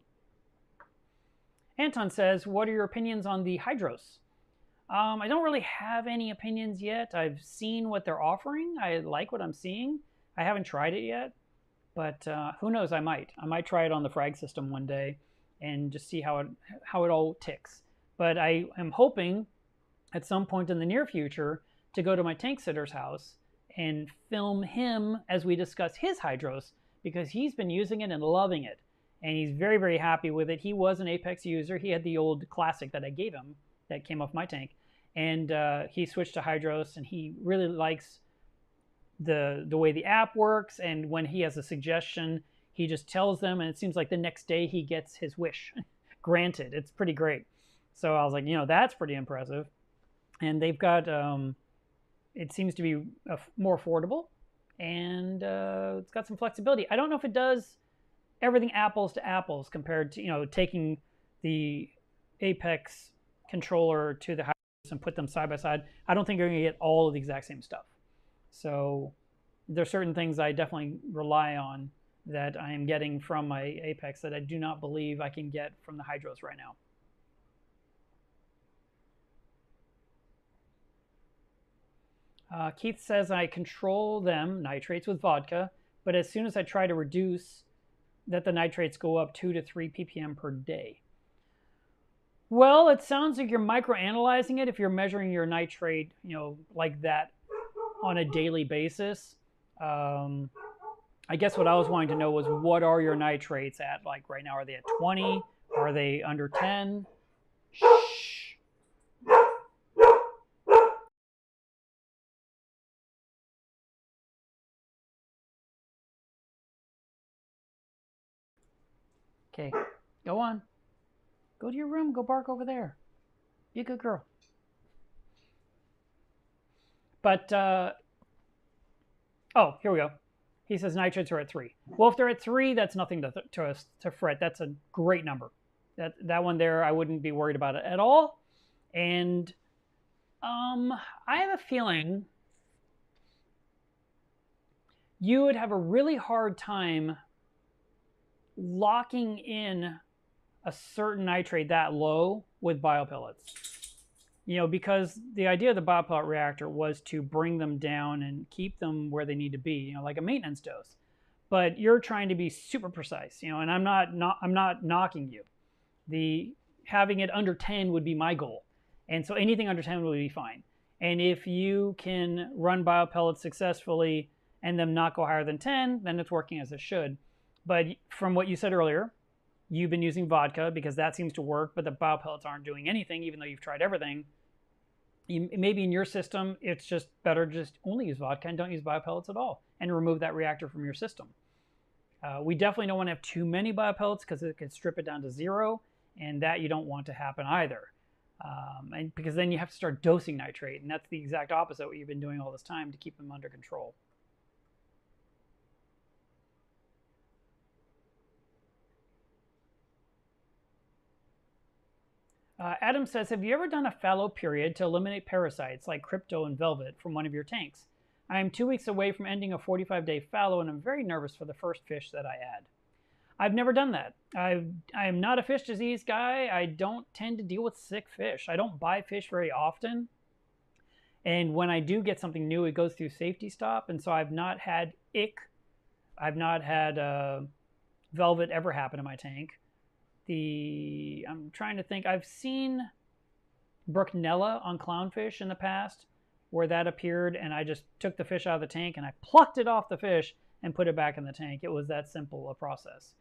Anton says, what are your opinions on the hydros? I don't really have any opinions yet. I've seen what they're offering. I like what I'm seeing. I haven't tried it yet, but who knows? I might try it on the frag system one day and just see how it all ticks. But I am hoping at some point in the near future to go to my tank sitter's house and film him as we discuss his hydros, because he's been using it and loving it. And he's very, very happy with it. He was an Apex user. He had the old Classic that I gave him that came off my tank. And he switched to hydros, and he really likes the way the app works. And when he has a suggestion, he just tells them, and it seems like the next day he gets his wish granted. It's pretty great. So I was like, you know, that's pretty impressive. And they've got, it seems to be more affordable, and it's got some flexibility. I don't know if it does everything apples to apples compared to, you know, taking the Apex controller to the hydros and put them side by side. I don't think you're going to get all of the exact same stuff. So there are certain things I definitely rely on that I am getting from my Apex that I do not believe I can get from the hydros right now. Keith says I control them, nitrates, with vodka, but as soon as I try to reduce, that the nitrates go up 2 to 3 ppm per day. Well, it sounds like you're microanalyzing it if you're measuring your nitrate, you know, like that on a daily basis. I guess what I was wanting to know was, what are your nitrates at? Like right now, are they at 20? Are they under 10? Shh. Okay, go on. Go to your room. Go bark over there. Be a good girl. But, oh, here we go. He says nitrates are at 3. Well, if they're at 3, that's nothing to fret. That's a great number. That one there, I wouldn't be worried about it at all. And I have a feeling you would have a really hard time locking in a certain nitrate that low with biopellets. You know, because the idea of the biopellet reactor was to bring them down and keep them where they need to be, you know, like a maintenance dose. But you're trying to be super precise, you know, and I'm not knocking you. Having it under 10 would be my goal. And so anything under 10 would be fine. And if you can run biopellets successfully and them not go higher than 10, then it's working as it should. But from what you said earlier, you've been using vodka because that seems to work, but the biopellets aren't doing anything, even though you've tried everything. Maybe in your system, it's just better to just only use vodka and don't use biopellets at all and remove that reactor from your system. We definitely don't want to have too many biopellets because it could strip it down to 0, and that you don't want to happen either. And because then you have to start dosing nitrate, and that's the exact opposite of what you've been doing all this time to keep them under control. Adam says, have you ever done a fallow period to eliminate parasites like crypto and velvet from one of your tanks? I am 2 weeks away from ending a 45-day fallow, and I'm very nervous for the first fish that I add. I've never done that. I am not a fish disease guy. I don't tend to deal with sick fish. I don't buy fish very often. And when I do get something new, it goes through safety stop. And so I've not had ick. I've not had velvet ever happen in my tank. I'm trying to think. I've seen Brucnella on clownfish in the past, where that appeared, and I just took the fish out of the tank and I plucked it off the fish and put it back in the tank. It was that simple a process.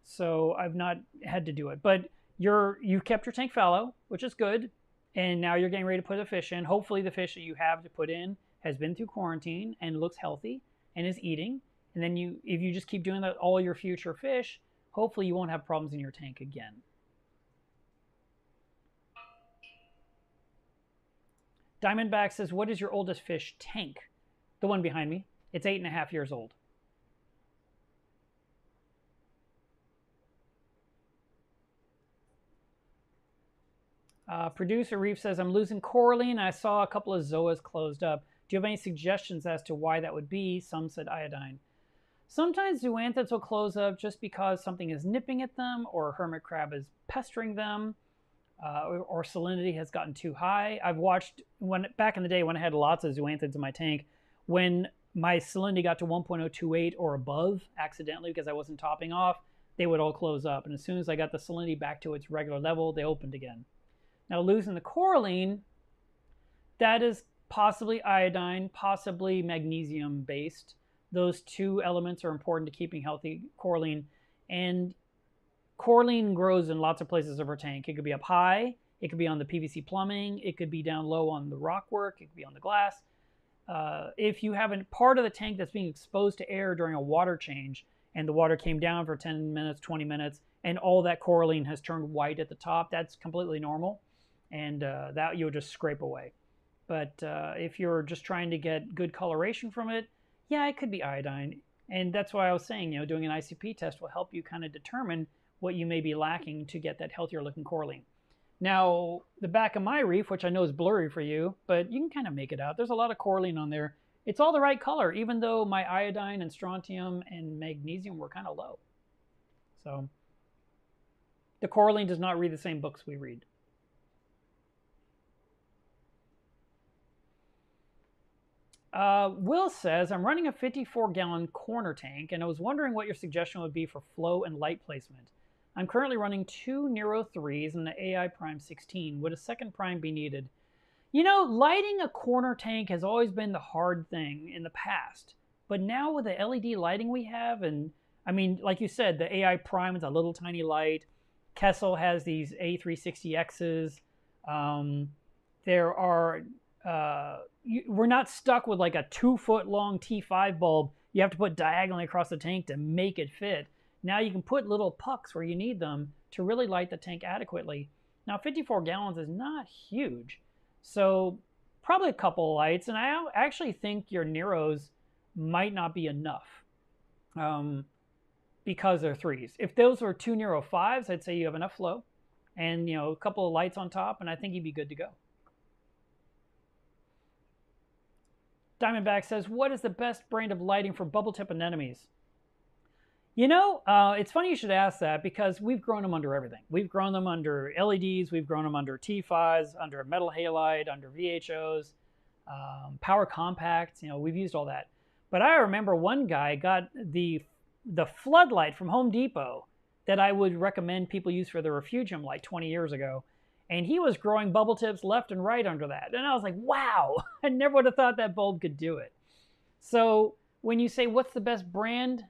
So I've not had to do it. But you've kept your tank fallow, which is good, and now you're getting ready to put a fish in. Hopefully the fish that you have to put in has been through quarantine and looks healthy and is eating. And then if you just keep doing that all your future fish, hopefully you won't have problems in your tank again. Diamondback says, what is your oldest fish tank? The one behind me. It's 8.5 years old. Producer Reef says, I'm losing coralline. I saw a couple of zoas closed up. Do you have any suggestions as to why that would be? Some said iodine. Sometimes zoanthids will close up just because something is nipping at them, or a hermit crab is pestering them, or salinity has gotten too high. I've watched, back in the day when I had lots of zoanthids in my tank, when my salinity got to 1.028 or above accidentally because I wasn't topping off, they would all close up. And as soon as I got the salinity back to its regular level, they opened again. Now, losing the coralline, that is possibly iodine, possibly magnesium based. Those two elements are important to keeping healthy coralline. And coralline grows in lots of places of our tank. It could be up high, it could be on the PVC plumbing, it could be down low on the rockwork, it could be on the glass. If you have a part of the tank that's being exposed to air during a water change, and the water came down for 10 minutes, 20 minutes, and all that coralline has turned white at the top, that's completely normal. And that you'll just scrape away. But if you're just trying to get good coloration from it, yeah, it could be iodine. And that's why I was saying, doing an ICP test will help you kind of determine what you may be lacking to get that healthier looking coralline. Now, the back of my reef, which I know is blurry for you, but you can kind of make it out. There's a lot of coralline on there. It's all the right color, even though my iodine and strontium and magnesium were kind of low. So the coralline does not read the same books we read. Will says, I'm running a 54-gallon corner tank, and I was wondering what your suggestion would be for flow and light placement. I'm currently running 2 Nero 3s and the AI Prime 16. Would a second Prime be needed? Lighting a corner tank has always been the hard thing in the past. But now with the LED lighting we have, and I mean, like you said, the AI Prime is a little tiny light. Kessel has these A360Xs. There are... we're not stuck with like a 2-foot long T5 bulb you have to put diagonally across the tank to make it fit. Now you can put little pucks where you need them to really light the tank adequately. Now 54 gallons is not huge, so probably a couple of lights, and I actually think your Neros might not be enough because they're 3s. If those were 2 Nero 5s, I'd say you have enough flow and a couple of lights on top, and I think you'd be good to go. Diamondback says, what is the best brand of lighting for bubble tip anemones? It's funny you should ask that because we've grown them under everything. We've grown them under LEDs, we've grown them under T5s, under metal halide, under VHOs, power compacts, we've used all that. But I remember one guy got the floodlight from Home Depot that I would recommend people use for their refugium like 20 years ago. And he was growing bubble tips left and right under that. And I was like, wow, I never would have thought that bulb could do it. So when you say, what's the best brand?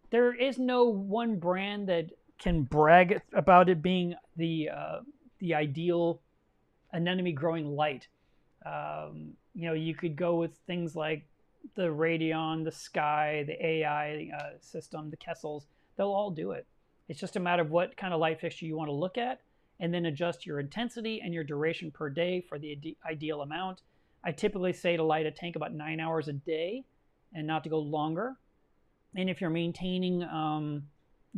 There is no one brand that can brag about it being the ideal anemone growing light. You know, you could go with things like the Radeon, the Sky, the AI system, the Kessels. They'll all do it. It's just a matter of what kind of light fixture you want to look at, and then adjust your intensity and your duration per day for the ideal amount. I typically say to light a tank about 9 hours a day and not to go longer. And if you're maintaining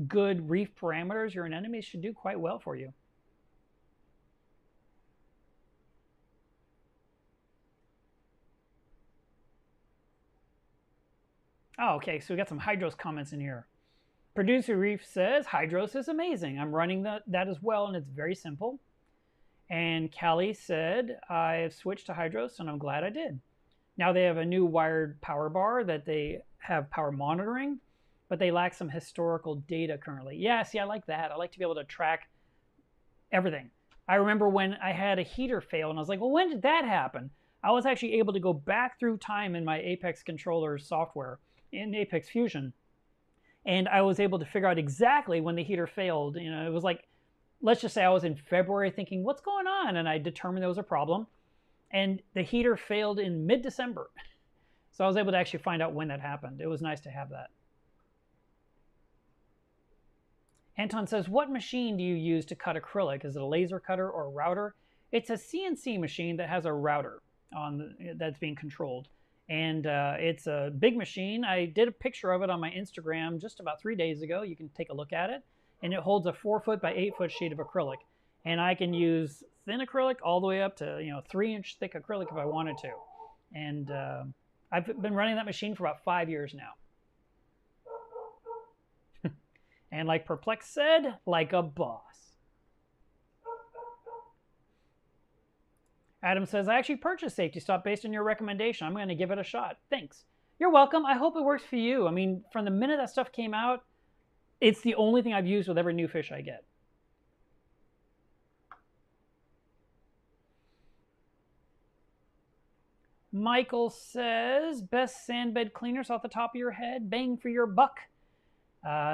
good reef parameters, your anemones should do quite well for you. Oh, okay, so we got some hydros comments in here. Producer Reef says, hydros is amazing. I'm running that as well, and it's very simple. And Callie said, I have switched to hydros, and I'm glad I did. Now they have a new wired power bar that they have power monitoring, but they lack some historical data currently. Yeah, see, I like that. I like to be able to track everything. I remember when I had a heater fail, and I was like, well, when did that happen? I was actually able to go back through time in my Apex controller software in Apex Fusion, and I was able to figure out exactly when the heater failed. You know, it was like, let's just say I was in February thinking, what's going on? And I determined there was a problem. And the heater failed in mid-December. So I was able to actually find out when that happened. It was nice to have that. Anton says, what machine do you use to cut acrylic? Is it a laser cutter or a router? It's a CNC machine that has a router that's being controlled. And it's a big machine. I did a picture of it on my Instagram just about 3 days ago. You can take a look at it. And it holds a 4-foot by 8-foot sheet of acrylic. And I can use thin acrylic all the way up to 3-inch thick acrylic if I wanted to. And I've been running that machine for about 5 years now. And like Perplex said, like a boss. Adam says, I actually purchased Safety Stop based on your recommendation. I'm going to give it a shot. Thanks. You're welcome. I hope it works for you. I mean, from the minute that stuff came out, it's the only thing I've used with every new fish I get. Michael says, best sand bed cleaners off the top of your head. Bang for your buck.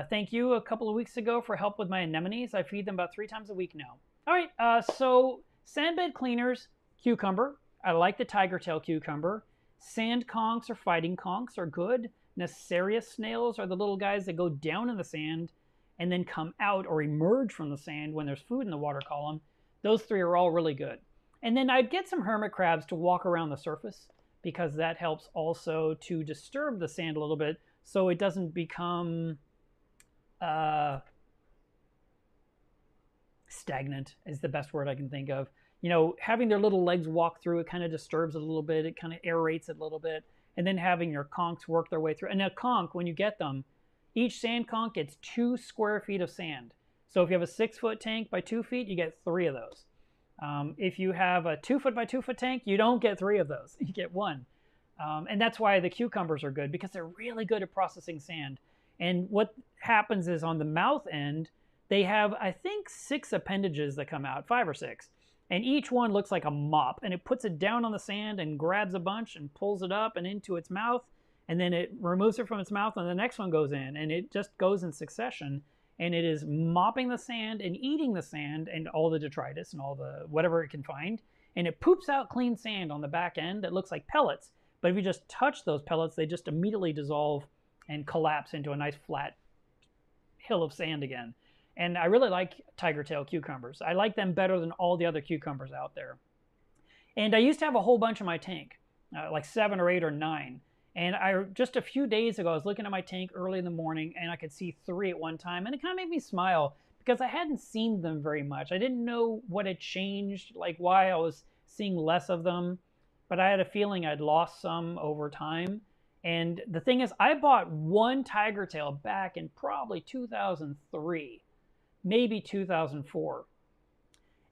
Thank you a couple of weeks ago for help with my anemones. I feed them about 3 times a week now. All right, so sand bed cleaners, cucumber. I like the tiger tail cucumber. Sand conchs or fighting conchs are good. Nacerius snails are the little guys that go down in the sand and then come out or emerge from the sand when there's food in the water column. Those 3 are all really good. And then I'd get some hermit crabs to walk around the surface because that helps also to disturb the sand a little bit so it doesn't become stagnant is the best word I can think of. You know, having their little legs walk through, it kind of disturbs it a little bit. It kind of aerates it a little bit. And then having your conchs work their way through. And a conch, when you get them, each sand conch gets 2 square feet of sand. So if you have a 6-foot tank by 2 feet, you get 3 of those. If you have a 2-foot by 2-foot tank, you don't get 3 of those. You get 1. And that's why the cucumbers are good, because they're really good at processing sand. And what happens is on the mouth end, they have, I think, 6 appendages that come out, 5 or 6. And each one looks like a mop. And it puts it down on the sand and grabs a bunch and pulls it up and into its mouth. And then it removes it from its mouth and the next one goes in. And it just goes in succession. And it is mopping the sand and eating the sand and all the detritus and all the whatever it can find. And it poops out clean sand on the back end that looks like pellets. But if you just touch those pellets, they just immediately dissolve and collapse into a nice flat hill of sand again. And I really like tiger tail cucumbers. I like them better than all the other cucumbers out there. And I used to have a whole bunch in my tank, like 7 or 8 or 9. And just a few days ago, I was looking at my tank early in the morning, and I could see 3 at one time. And it kind of made me smile because I hadn't seen them very much. I didn't know what had changed, like why I was seeing less of them. But I had a feeling I'd lost some over time. And the thing is, I bought 1 tiger tail back in probably 2003, maybe 2004.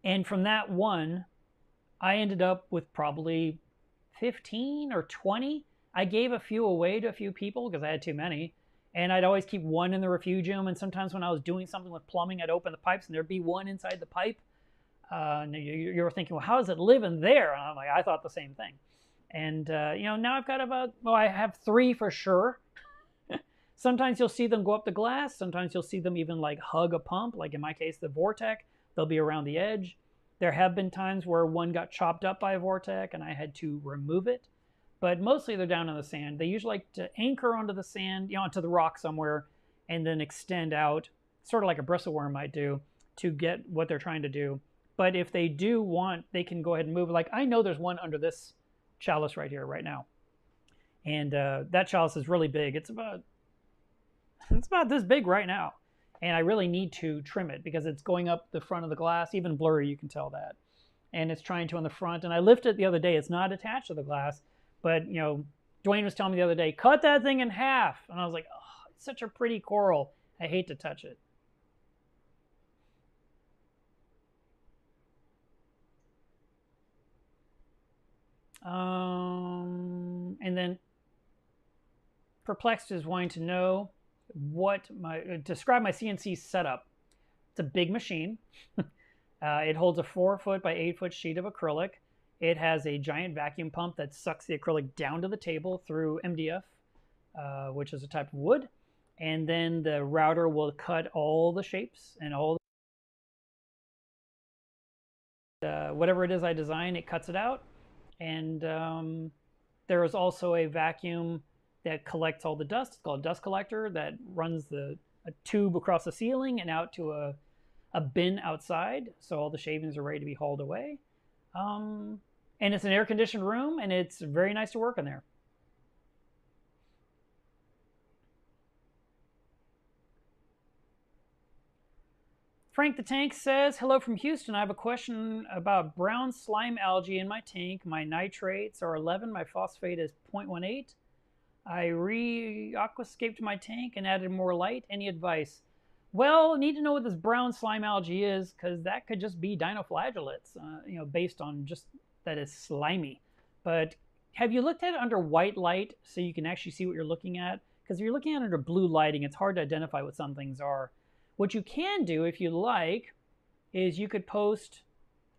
And from that one, I ended up with probably 15 or 20. I gave a few away to a few people because I had too many. And I'd always keep 1 in the refugium. And sometimes when I was doing something with plumbing, I'd open the pipes and there'd be 1 inside the pipe. And you were thinking, well, how does it live in there? And I'm like, I thought the same thing. And, now I've got about, well, I have 3 for sure. Sometimes you'll see them go up the glass. Sometimes you'll see them even like hug a pump. Like in my case, the Vortec, they'll be around the edge. There have been times where one got chopped up by a vortex and I had to remove it, but mostly they're down in the sand. They usually like to anchor onto the sand, onto the rock somewhere, and then extend out, sort of like a bristleworm might do, to get what they're trying to do. But if they do want, they can go ahead and move. Like I know there's one under this chalice right here, right now. And that chalice is really big. It's about this big right now. And I really need to trim it because it's going up the front of the glass, even blurry, you can tell that. And it's trying to on the front. And I lifted it the other day. It's not attached to the glass. But, Dwayne was telling me the other day, cut that thing in half. And I was like, oh, it's such a pretty coral. I hate to touch it. And then Perplexed is wanting to know describe my CNC setup. It's a big machine. It holds a 4-foot by 8-foot sheet of acrylic. It has a giant vacuum pump that sucks the acrylic down to the table through MDF, which is a type of wood. And then the router will cut all the shapes and all whatever it is I design, it cuts it out. And there is also a vacuum that collects all the dust. It's called a dust collector that runs a tube across the ceiling and out to a bin outside. So all the shavings are ready to be hauled away. And it's an air-conditioned room, and it's very nice to work in there. Frank the Tank says, hello from Houston. I have a question about brown slime algae in my tank. My nitrates are 11. My phosphate is 0.18. I aquascaped my tank and added more light. Any advice? Well, need to know what this brown slime algae is, because that could just be dinoflagellates, based on just that it's slimy. But have you looked at it under white light so you can actually see what you're looking at? Because if you're looking at it under blue lighting, it's hard to identify what some things are. What you can do, if you like, is you could post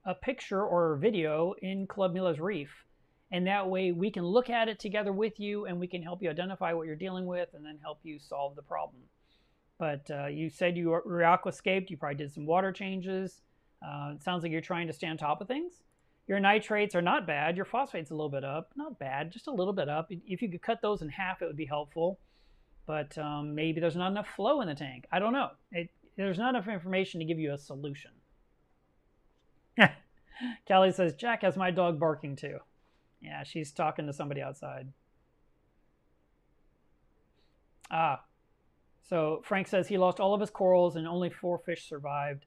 a picture or a video in Club Mila's Reef. And that way we can look at it together with you and we can help you identify what you're dealing with and then help you solve the problem. But you said you were aquascaped. You probably did some water changes. It sounds like you're trying to stay on top of things. Your nitrates are not bad. Your phosphate's a little bit up. Not bad, just a little bit up. If you could cut those in half, it would be helpful. But maybe there's not enough flow in the tank. I don't know. There's not enough information to give you a solution. Callie says, Jack has my dog barking too. Yeah, she's talking to somebody outside. So Frank says he lost all of his corals and only 4 fish survived.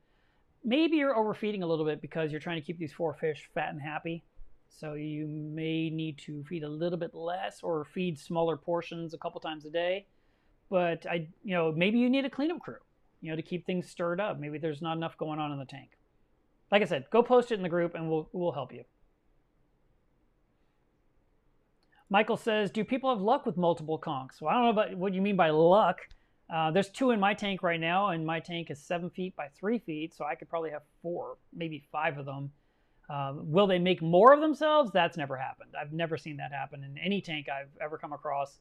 Maybe you're overfeeding a little bit because you're trying to keep these 4 fish fat and happy. So you may need to feed a little bit less or feed smaller portions a couple times a day. But maybe you need a cleanup crew, to keep things stirred up. Maybe there's not enough going on in the tank. Like I said, go post it in the group and we'll help you. Michael says, do people have luck with multiple conchs? Well, I don't know about what you mean by luck. There's 2 in my tank right now, and my tank is 7 feet by 3 feet, so I could probably have 4, maybe 5 of them. Will they make more of themselves? That's never happened. I've never seen that happen in any tank I've ever come across.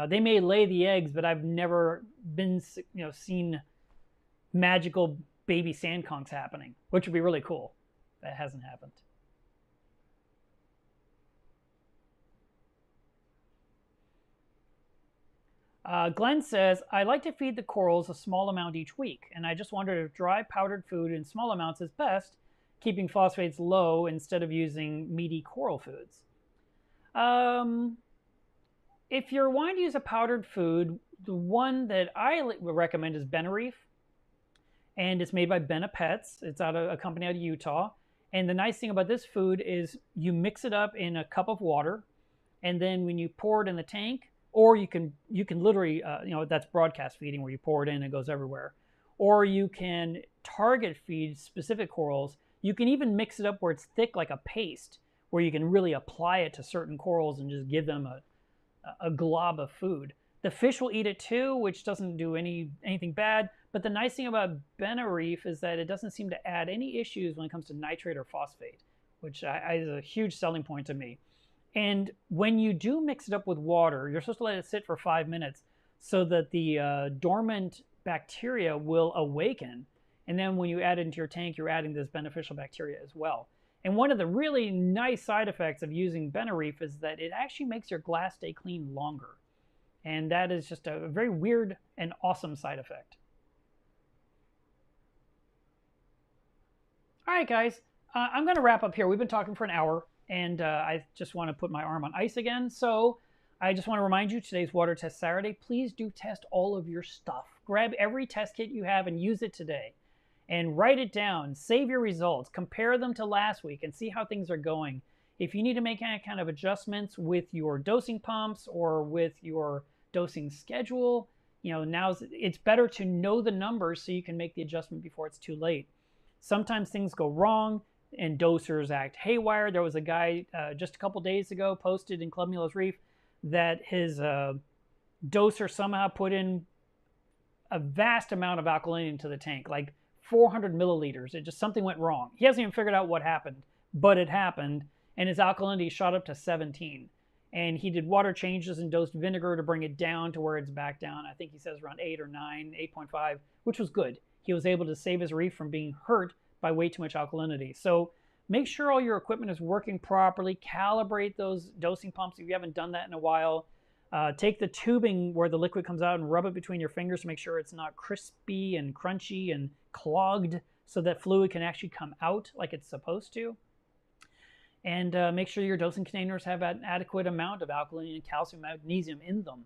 They may lay the eggs, but I've never been, seen magical baby sand conchs happening, which would be really cool. That hasn't happened. Glenn says, I like to feed the corals a small amount each week, and I just wondered if dry powdered food in small amounts is best, keeping phosphates low instead of using meaty coral foods. If you're wanting to use a powdered food, the one that I would recommend is Reef, and it's made by Bena Pets. It's a company out of Utah. And the nice thing about this food is you mix it up in a cup of water, and then when you pour it in the tank, or you can literally, that's broadcast feeding where you pour it in and it goes everywhere. Or you can target feed specific corals. You can even mix it up where it's thick like a paste, where you can really apply it to certain corals and just give them a glob of food. The fish will eat it too, which doesn't do anything bad. But the nice thing about Reef is that it doesn't seem to add any issues when it comes to nitrate or phosphate, which is a huge selling point to me. And when you do mix it up with water, you're supposed to let it sit for 5 minutes so that the dormant bacteria will awaken And then when you add it into your tank, you're adding this beneficial bacteria as well. And one of the really nice side effects of using Reef is that it actually makes your glass stay clean longer. And that is just a very weird and awesome side effect. All right, guys, I'm going to wrap up here. We've been talking for an hour, and I just want to put my arm on ice again. So I just want to remind you, today's water test Saturday. Please do test all of your stuff. Grab every test kit you have and use it today. And write it down, save your results, compare them to last week, and see how things are going. If you need to make any kind of adjustments with your dosing pumps or with your dosing schedule, it's better to know the numbers so you can make the adjustment before it's too late. Sometimes things go wrong and dosers act haywire. There was a guy just a couple days ago posted in Club Milo's Reef that his doser somehow put in a vast amount of alkalinity into the tank, like 400 milliliters. Something went wrong. He hasn't even figured out what happened, but it happened, and his alkalinity shot up to 17. And he did water changes and dosed vinegar to bring it down to where it's back down. I think he says around 8 or 9, 8.5, which was good. He was able to save his reef from being hurt by way too much alkalinity. So make sure all your equipment is working properly. Calibrate those dosing pumps if you haven't done that in a while. Take the tubing where the liquid comes out and rub it between your fingers to make sure it's not crispy and crunchy and clogged, so that fluid can actually come out like it's supposed to. And make sure your dosing containers have an adequate amount of alkaline and calcium, magnesium in them.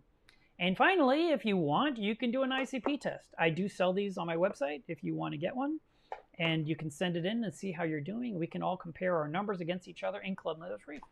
And finally, if you want, you can do an ICP test. I do sell these on my website if you want to get one. And you can send it in and see how you're doing. We can all compare our numbers against each other in Club Milo's Reef.